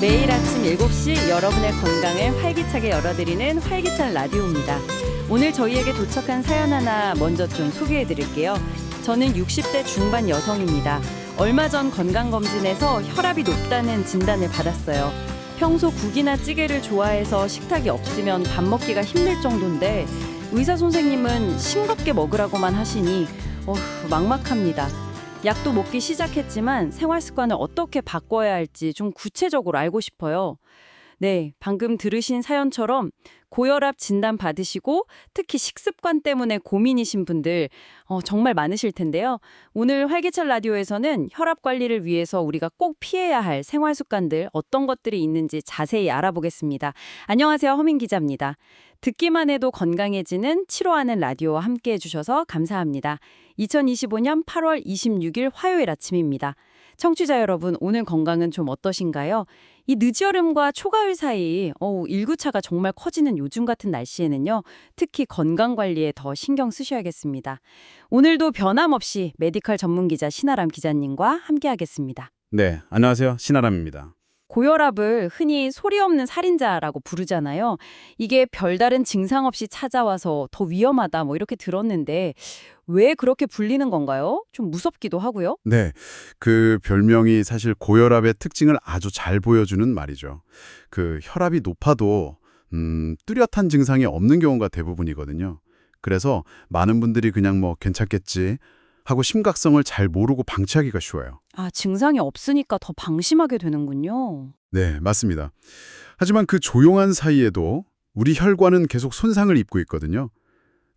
매일 아침 7시 여러분의 건강을 활기차게 열어드리는 활기찬 라디오입니다. 오늘 저희에게 도착한 사연 하나 먼저 좀 소개해드릴게요. 저는 60대 중반 여성입니다. 얼마 전 건강검진에서 혈압이 높다는 진단을 받았어요. 평소 국이나 찌개를 좋아해서 식탁이 없으면 밥 먹기가 힘들 정도인데 의사 선생님은 싱겁게 먹으라고만 하시니 막막합니다. 약도 먹기 시작했지만 생활 습관을 어떻게 바꿔야 할지 좀 구체적으로 알고 싶어요. 네, 방금 들으신 사연처럼 고혈압 진단 받으시고 특히 식습관 때문에 고민이신 분들 정말 많으실 텐데요. 오늘 활기찬 라디오에서는 혈압 관리를 위해서 우리가 꼭 피해야 할 생활 습관들 어떤 것들이 있는지 자세히 알아보겠습니다. 안녕하세요, 허민 기자입니다. 듣기만 해도 건강해지는 치료하는 라디오와 함께해 주셔서 감사합니다. 2025년 8월 26일 화요일 아침입니다. 청취자 여러분, 오늘 건강은 좀 어떠신가요? 이 늦여름과 초가을 사이 일교차가 정말 커지는 요즘 같은 날씨에는요. 특히 건강관리에 더 신경 쓰셔야겠습니다. 오늘도 변함없이 메디컬 전문기자 신아람 기자님과 함께하겠습니다. 네, 안녕하세요. 신아람입니다. 고혈압을 흔히 소리 없는 살인자라고 부르잖아요. 이게 별다른 증상 없이 찾아와서 더 위험하다 이렇게 들었는데 왜 그렇게 불리는 건가요? 좀 무섭기도 하고요. 네, 그 별명이 사실 고혈압의 특징을 아주 잘 보여주는 말이죠. 그 혈압이 높아도 뚜렷한 증상이 없는 경우가 대부분이거든요. 그래서 많은 분들이 그냥 괜찮겠지 하고 심각성을 잘 모르고 방치하기가 쉬워요. 증상이 없으니까 더 방심하게 되는군요. 네, 맞습니다. 하지만 그 조용한 사이에도 우리 혈관은 계속 손상을 입고 있거든요.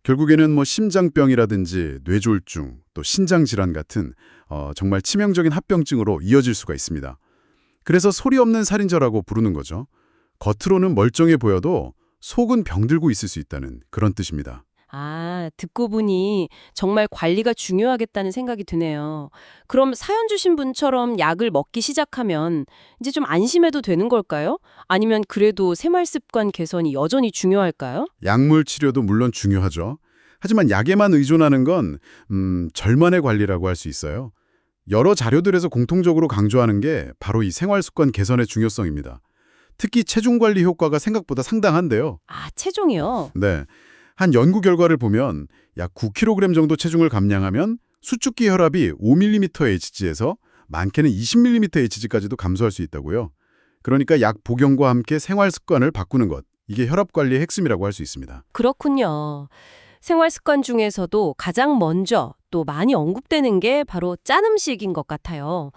결국에는 심장병이라든지 뇌졸중, 또 신장질환 같은 정말 치명적인 합병증으로 이어질 수가 있습니다. 그래서 소리 없는 살인자라고 부르는 거죠. 겉으로는 멀쩡해 보여도 속은 병들고 있을 수 있다는 그런 뜻입니다. 듣고 보니 정말 관리가 중요하겠다는 생각이 드네요. 그럼 사연 주신 분처럼 약을 먹기 시작하면 이제 좀 안심해도 되는 걸까요? 아니면 그래도 생활 습관 개선이 여전히 중요할까요? 약물 치료도 물론 중요하죠. 하지만 약에만 의존하는 건 절만의 관리라고 할 수 있어요. 여러 자료들에서 공통적으로 강조하는 게 바로 이 생활 습관 개선의 중요성입니다. 특히 체중 관리 효과가 생각보다 상당한데요. 체중이요? 네. 한 연구 결과를 보면 약 9kg 정도 체중을 감량하면 수축기 혈압이 5mmHg에서 많게는 20mmHg까지도 감소할 수 있다고요. 그러니까 약 복용과 함께 생활 습관을 바꾸는 것, 이게 혈압 관리의 핵심이라고 할 수 있습니다. 그렇군요. 생활 습관 중에서도 가장 먼저 또 많이 언급되는 게 바로 짠 음식인 것 같아요.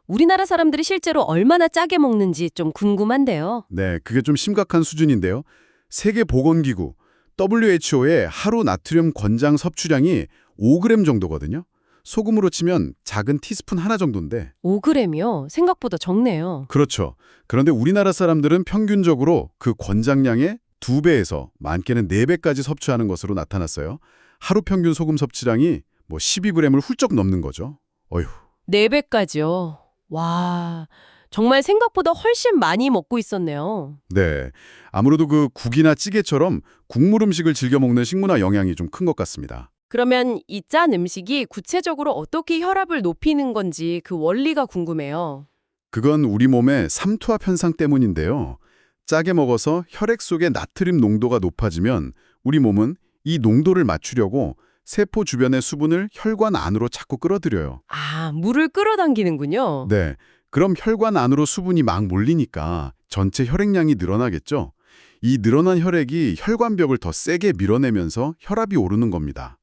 우리나라 사람들이 실제로 얼마나 짜게 먹는지 좀 궁금한데요. 네, 그게 좀 심각한 수준인데요. 세계보건기구 WHO의 하루 나트륨 권장 섭취량이 5g 정도거든요. 소금으로 치면 작은 티스푼 하나 정도인데. 5g이요? 생각보다 적네요. 그렇죠. 그런데 우리나라 사람들은 평균적으로 그 권장량의 2배에서 많게는 4배까지 섭취하는 것으로 나타났어요. 하루 평균 소금 섭취량이 12g을 훌쩍 넘는 거죠. 어휴. 4배까지요? 와, 정말 생각보다 훨씬 많이 먹고 있었네요. 네. 아무래도 그 국이나 찌개처럼 국물 음식을 즐겨 먹는 식문화 영향이 좀 큰 것 같습니다. 그러면 이 짠 음식이 구체적으로 어떻게 혈압을 높이는 건지 그 원리가 궁금해요. 그건 우리 몸의 삼투압 현상 때문인데요. 짜게 먹어서 혈액 속의 나트륨 농도가 높아지면 우리 몸은 이 농도를 맞추려고 세포 주변의 수분을 혈관 안으로 자꾸 끌어들여요. 물을 끌어당기는군요. 네. 그럼 혈관 안으로 수분이 막 몰리니까 전체 혈액량이 늘어나겠죠. 이 늘어난 혈액이 혈관벽을 더 세게 밀어내면서 혈압이 오르는 겁니다.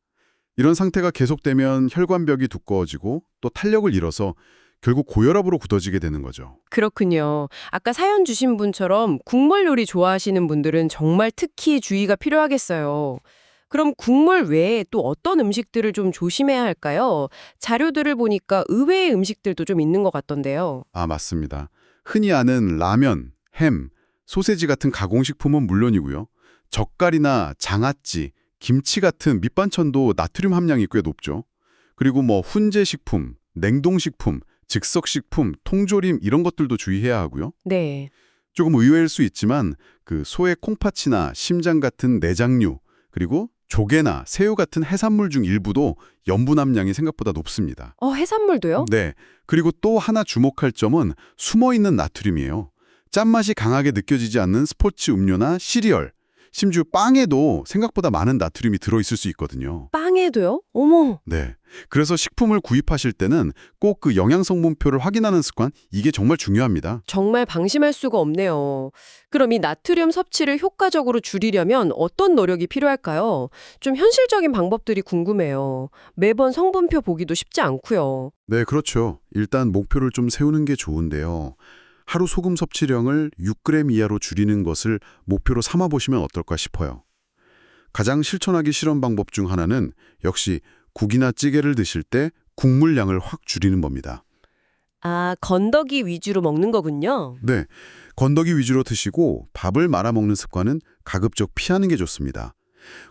이런 상태가 계속되면 혈관벽이 두꺼워지고 또 탄력을 잃어서 결국 고혈압으로 굳어지게 되는 거죠. 그렇군요. 아까 사연 주신 분처럼 국물 요리 좋아하시는 분들은 정말 특히 주의가 필요하겠어요. 그럼 국물 외에 또 어떤 음식들을 좀 조심해야 할까요? 자료들을 보니까 의외의 음식들도 좀 있는 것 같던데요. 맞습니다. 흔히 아는 라면, 햄, 소세지 같은 가공식품은 물론이고요. 젓갈이나 장아찌, 김치 같은 밑반찬도 나트륨 함량이 꽤 높죠. 그리고 훈제식품, 냉동식품, 즉석식품, 통조림 이런 것들도 주의해야 하고요. 네. 조금 의외일 수 있지만 그 소의 콩팥이나 심장 같은 내장류, 그리고 조개나 새우 같은 해산물 중 일부도 염분 함량이 생각보다 높습니다. 해산물도요? 네. 그리고 또 하나 주목할 점은 숨어있는 나트륨이에요. 짠맛이 강하게 느껴지지 않는 스포츠 음료나 시리얼, 심지어 빵에도 생각보다 많은 나트륨이 들어있을 수 있거든요. 빵에도요? 어머, 네. 그래서 식품을 구입하실 때는 꼭 그 영양성분표를 확인하는 습관, 이게 정말 중요합니다. 정말 방심할 수가 없네요. 그럼 이 나트륨 섭취를 효과적으로 줄이려면 어떤 노력이 필요할까요? 좀 현실적인 방법들이 궁금해요. 매번 성분표 보기도 쉽지 않고요. 네, 그렇죠. 일단 목표를 좀 세우는 게 좋은데요. 하루 소금 섭취량을 6g 이하로 줄이는 것을 목표로 삼아 보시면 어떨까 싶어요. 가장 실천하기 쉬운 방법 중 하나는 역시 국이나 찌개를 드실 때 국물 양을 확 줄이는 겁니다. 아, 건더기 위주로 먹는 거군요. 네, 건더기 위주로 드시고 밥을 말아 먹는 습관은 가급적 피하는 게 좋습니다.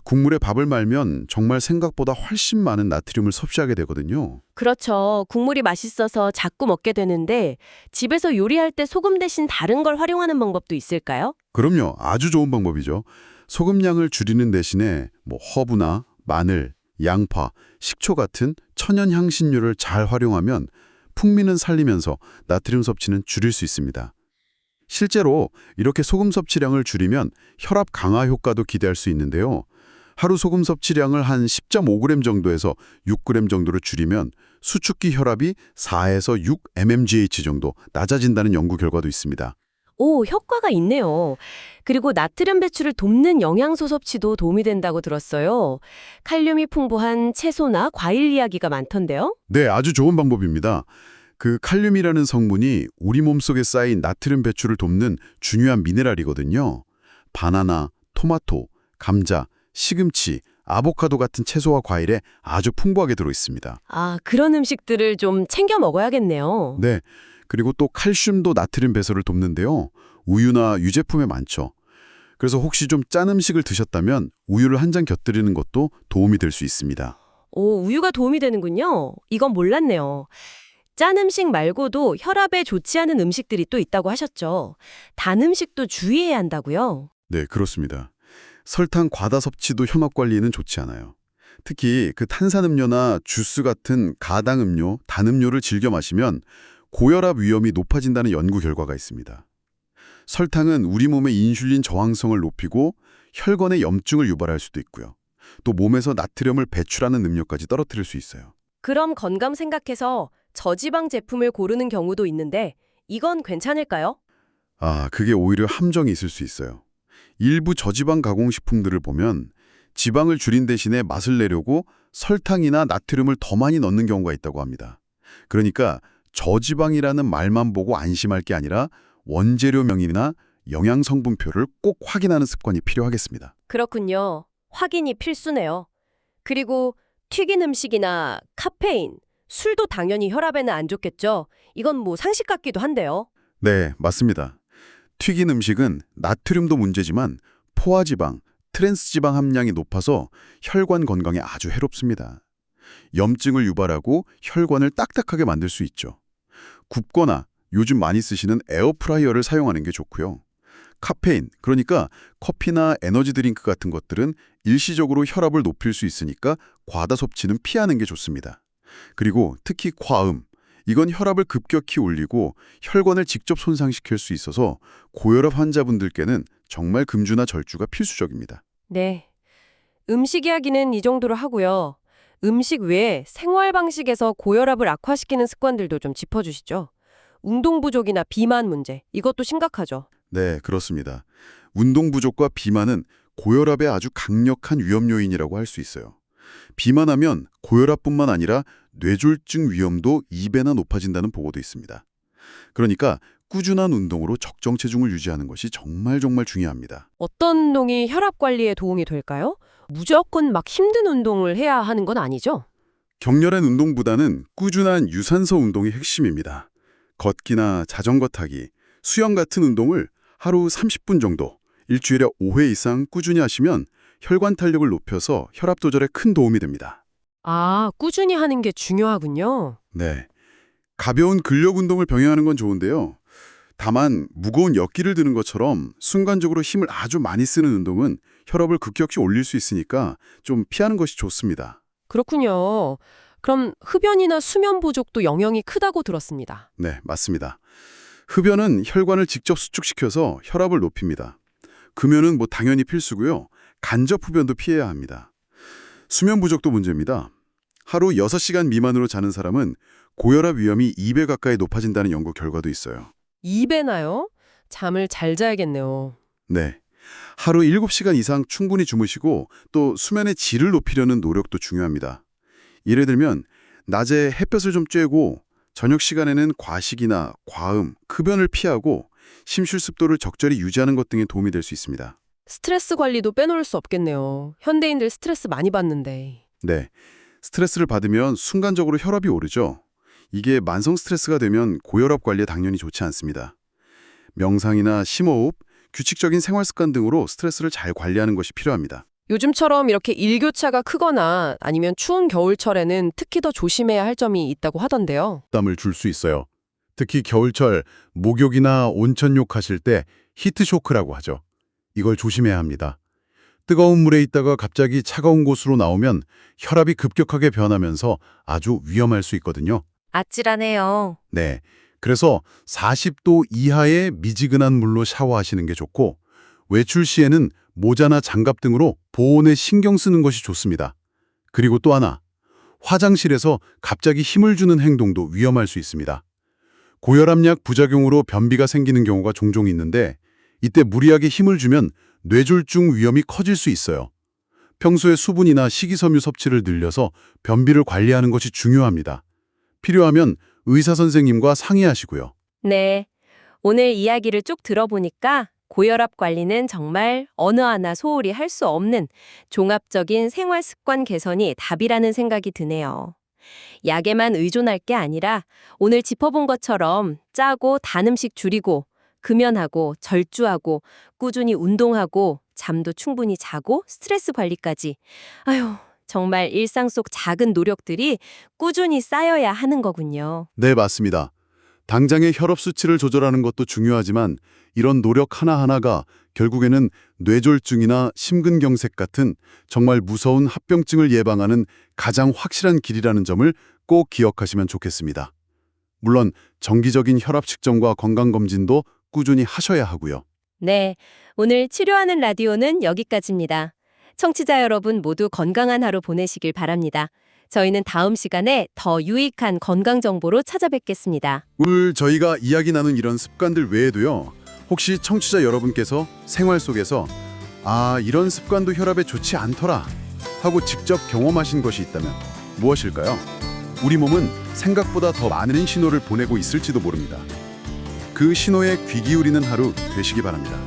국물에 밥을 말면 정말 생각보다 훨씬 많은 나트륨을 섭취하게 되거든요. 그렇죠. 국물이 맛있어서 자꾸 먹게 되는데 집에서 요리할 때 소금 대신 다른 걸 활용하는 방법도 있을까요? 그럼요, 아주 좋은 방법이죠. 소금량을 줄이는 대신에 허브나 마늘, 양파, 식초 같은 천연 향신료를 잘 활용하면 풍미는 살리면서 나트륨 섭취는 줄일 수 있습니다. 실제로 이렇게 소금 섭취량을 줄이면 혈압 강화 효과도 기대할 수 있는데요. 하루 소금 섭취량을 한 10.5g 정도에서 6g 정도로 줄이면 수축기 혈압이 4에서 6 mmGH 정도 낮아진다는 연구 결과도 있습니다. 오, 효과가 있네요. 그리고 나트륨 배출을 돕는 영양소 섭취도 도움이 된다고 들었어요. 칼륨이 풍부한 채소나 과일 이야기가 많던데요. 네, 아주 좋은 방법입니다. 그 칼륨이라는 성분이 우리 몸속에 쌓인 나트륨 배출을 돕는 중요한 미네랄이거든요. 바나나, 토마토, 감자, 시금치, 아보카도 같은 채소와 과일에 아주 풍부하게 들어있습니다. 아, 그런 음식들을 좀 챙겨 먹어야겠네요. 네, 그리고 또 칼슘도 나트륨 배설을 돕는데요. 우유나 유제품에 많죠. 그래서 혹시 좀 짠 음식을 드셨다면 우유를 한 잔 곁들이는 것도 도움이 될 수 있습니다. 오, 우유가 도움이 되는군요. 이건 몰랐네요. 짠 음식 말고도 혈압에 좋지 않은 음식들이 또 있다고 하셨죠. 단 음식도 주의해야 한다고요? 네, 그렇습니다. 설탕 과다 섭취도 혈압 관리에는 좋지 않아요. 특히 그 탄산음료나 주스 같은 가당 음료, 단 음료를 즐겨 마시면 고혈압 위험이 높아진다는 연구 결과가 있습니다. 설탕은 우리 몸의 인슐린 저항성을 높이고 혈관의 염증을 유발할 수도 있고요. 또 몸에서 나트륨을 배출하는 능력까지 떨어뜨릴 수 있어요. 그럼 건강 생각해서 저지방 제품을 고르는 경우도 있는데 이건 괜찮을까요? 그게 오히려 함정이 있을 수 있어요. 일부 저지방 가공식품들을 보면 지방을 줄인 대신에 맛을 내려고 설탕이나 나트륨을 더 많이 넣는 경우가 있다고 합니다. 그러니까 저지방이라는 말만 보고 안심할 게 아니라 원재료명이나 영양성분표를 꼭 확인하는 습관이 필요하겠습니다. 그렇군요. 확인이 필수네요. 그리고 튀긴 음식이나 카페인, 술도 당연히 혈압에는 안 좋겠죠. 이건 뭐 상식 같기도 한데요. 네, 맞습니다. 튀긴 음식은 나트륨도 문제지만 포화지방, 트랜스지방 함량이 높아서 혈관 건강에 아주 해롭습니다. 염증을 유발하고 혈관을 딱딱하게 만들 수 있죠. 굽거나 요즘 많이 쓰시는 에어프라이어를 사용하는 게 좋고요. 카페인, 그러니까 커피나 에너지 드링크 같은 것들은 일시적으로 혈압을 높일 수 있으니까 과다 섭취는 피하는 게 좋습니다. 그리고 특히 과음, 이건 혈압을 급격히 올리고 혈관을 직접 손상시킬 수 있어서 고혈압 환자분들께는 정말 금주나 절주가 필수적입니다. 네. 음식 이야기는 이 정도로 하고요. 음식 외에 생활 방식에서 고혈압을 악화시키는 습관들도 좀 짚어주시죠. 운동 부족이나 비만 문제, 이것도 심각하죠. 네, 그렇습니다. 운동 부족과 비만은 고혈압의 아주 강력한 위험 요인이라고 할 수 있어요. 비만하면 고혈압뿐만 아니라 뇌졸중 위험도 2배나 높아진다는 보고도 있습니다. 그러니까 꾸준한 운동으로 적정 체중을 유지하는 것이 정말 중요합니다. 어떤 운동이 혈압 관리에 도움이 될까요? 무조건 막 힘든 운동을 해야 하는 건 아니죠? 격렬한 운동보다는 꾸준한 유산소 운동이 핵심입니다. 걷기나 자전거 타기, 수영 같은 운동을 하루 30분 정도, 일주일에 5회 이상 꾸준히 하시면 혈관 탄력을 높여서 혈압 조절에 큰 도움이 됩니다. 아, 꾸준히 하는 게 중요하군요. 네, 가벼운 근력 운동을 병행하는 건 좋은데요. 다만 무거운 역기를 드는 것처럼 순간적으로 힘을 아주 많이 쓰는 운동은 혈압을 급격히 올릴 수 있으니까 좀 피하는 것이 좋습니다. 그렇군요. 그럼 흡연이나 수면 부족도 영향이 크다고 들었습니다. 네, 맞습니다. 흡연은 혈관을 직접 수축시켜서 혈압을 높입니다. 금연은 당연히 필수고요. 간접 흡연도 피해야 합니다. 수면 부족도 문제입니다. 하루 6시간 미만으로 자는 사람은 고혈압 위험이 2배 가까이 높아진다는 연구 결과도 있어요. 2배나요? 잠을 잘 자야겠네요. 네. 하루 7시간 이상 충분히 주무시고 또 수면의 질을 높이려는 노력도 중요합니다. 예를 들면 낮에 햇볕을 좀 쬐고 저녁 시간에는 과식이나 과음, 흡연을 피하고 심실 습도를 적절히 유지하는 것 등에 도움이 될 수 있습니다. 스트레스 관리도 빼놓을 수 없겠네요. 현대인들 스트레스 많이 받는데. 네. 스트레스를 받으면 순간적으로 혈압이 오르죠. 이게 만성 스트레스가 되면 고혈압 관리에 당연히 좋지 않습니다. 명상이나 심호흡, 규칙적인 생활 습관 등으로 스트레스를 잘 관리하는 것이 필요합니다. 요즘처럼 이렇게 일교차가 크거나 아니면 추운 겨울철에는 특히 더 조심해야 할 점이 있다고 하던데요. 부담을 줄 수 있어요. 특히 겨울철 목욕이나 온천욕 하실 때 히트쇼크라고 하죠. 이걸 조심해야 합니다. 뜨거운 물에 있다가 갑자기 차가운 곳으로 나오면 혈압이 급격하게 변하면서 아주 위험할 수 있거든요. 아찔하네요. 네. 그래서 40도 이하의 미지근한 물로 샤워하시는 게 좋고 외출 시에는 모자나 장갑 등으로 보온에 신경 쓰는 것이 좋습니다. 그리고 또 하나, 화장실에서 갑자기 힘을 주는 행동도 위험할 수 있습니다. 고혈압약 부작용으로 변비가 생기는 경우가 종종 있는데 이때 무리하게 힘을 주면 뇌졸중 위험이 커질 수 있어요. 평소에 수분이나 식이섬유 섭취를 늘려서 변비를 관리하는 것이 중요합니다. 필요하면 의사 선생님과 상의하시고요. 네, 오늘 이야기를 쭉 들어보니까 고혈압 관리는 정말 어느 하나 소홀히 할 수 없는 종합적인 생활 습관 개선이 답이라는 생각이 드네요. 약에만 의존할 게 아니라 오늘 짚어본 것처럼 짜고 단 음식 줄이고 금연하고 절주하고 꾸준히 운동하고 잠도 충분히 자고 스트레스 관리까지. 아휴, 정말 일상 속 작은 노력들이 꾸준히 쌓여야 하는 거군요. 네, 맞습니다. 당장의 혈압 수치를 조절하는 것도 중요하지만 이런 노력 하나하나가 결국에는 뇌졸중이나 심근경색 같은 정말 무서운 합병증을 예방하는 가장 확실한 길이라는 점을 꼭 기억하시면 좋겠습니다. 물론 정기적인 혈압 측정과 건강검진도 꾸준히 하셔야 하고요. 네, 오늘 치료하는 라디오는 여기까지입니다. 청취자 여러분 모두 건강한 하루 보내시길 바랍니다. 저희는 다음 시간에 더 유익한 건강 정보로 찾아뵙겠습니다. 오늘 저희가 이야기 나눈 이런 습관들 외에도요. 혹시 청취자 여러분께서 생활 속에서 이런 습관도 혈압에 좋지 않더라 하고 직접 경험하신 것이 있다면 무엇일까요? 우리 몸은 생각보다 더 많은 신호를 보내고 있을지도 모릅니다. 그 신호에 귀 기울이는 하루 되시기 바랍니다.